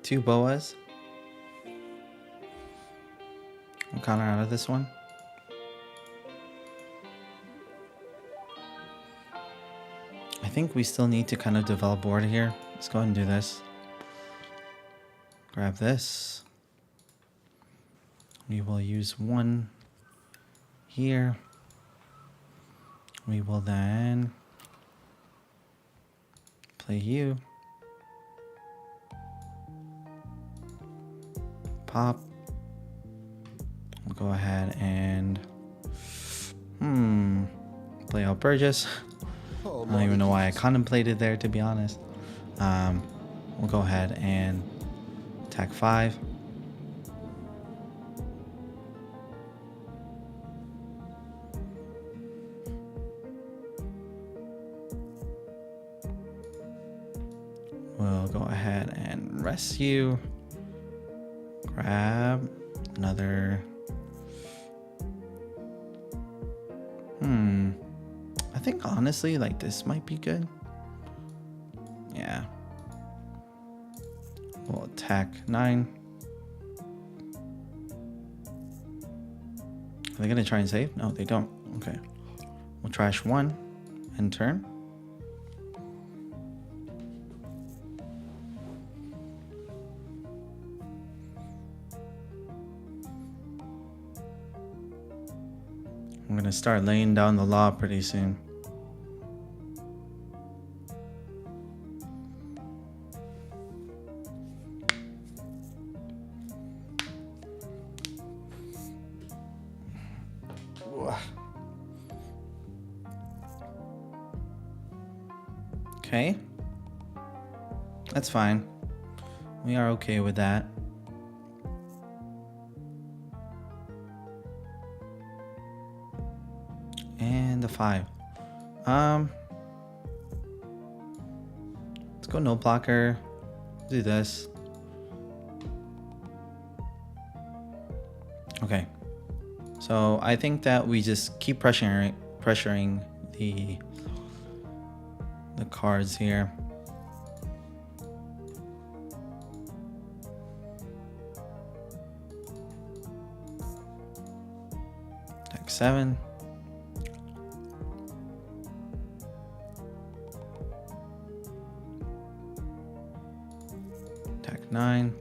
Two boas. We'll counter out of this one. I think we still need to kind of develop board here. Let's go ahead and do this. Grab this. We will use 1 here. We will then play you. Pop. We'll go ahead and play out Burgess. Oh, I don't even know why I contemplated there, to be honest. We'll go ahead and attack 5. We'll go ahead and rest you. Grab another. I think honestly, like, this might be good. Yeah. We'll attack 9. Are they gonna try and save? No, they don't. Okay. We'll trash 1 and turn. I'm gonna start laying down the law pretty soon. Okay. That's fine. We are okay with that. And the 5. Let's go no blocker. Do this. Okay. So I think that we just keep pressuring the cards here. Deck 7. Deck 9.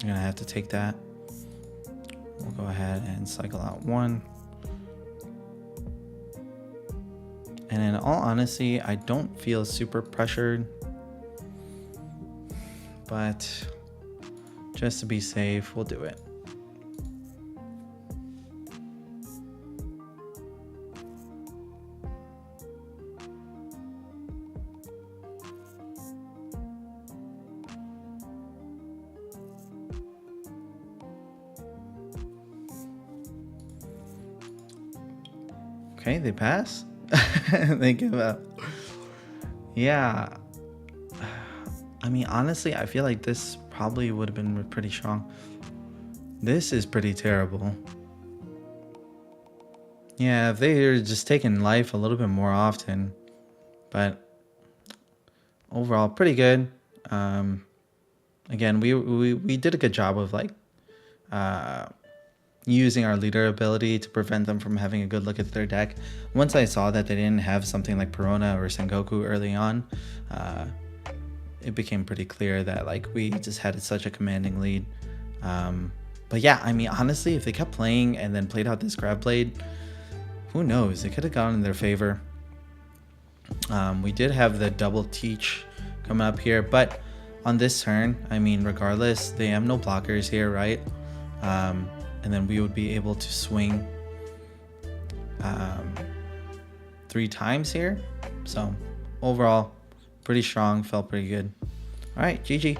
I'm gonna have to take that. We'll go ahead and cycle out 1. And in all honesty, I don't feel super pressured, but just to be safe, we'll do it. Okay, they pass. They give up. Yeah. I mean, honestly, I feel like this probably would have been pretty strong. This is pretty terrible. Yeah, if they were just taking life a little bit more often. But overall, pretty good. Again, we did a good job of like using our leader ability to prevent them from having a good look at their deck. Once I saw that they didn't have something like Perona or Sengoku early on, it became pretty clear that like we just had such a commanding lead. But yeah, I mean, honestly, if they kept playing and then played out this grab blade, who knows? It could have gone in their favor. We did have the double teach coming up here, but on this turn, I mean, regardless, they have no blockers here, right? And then we would be able to swing 3 times here. So overall, pretty strong, felt pretty good. All right, GG.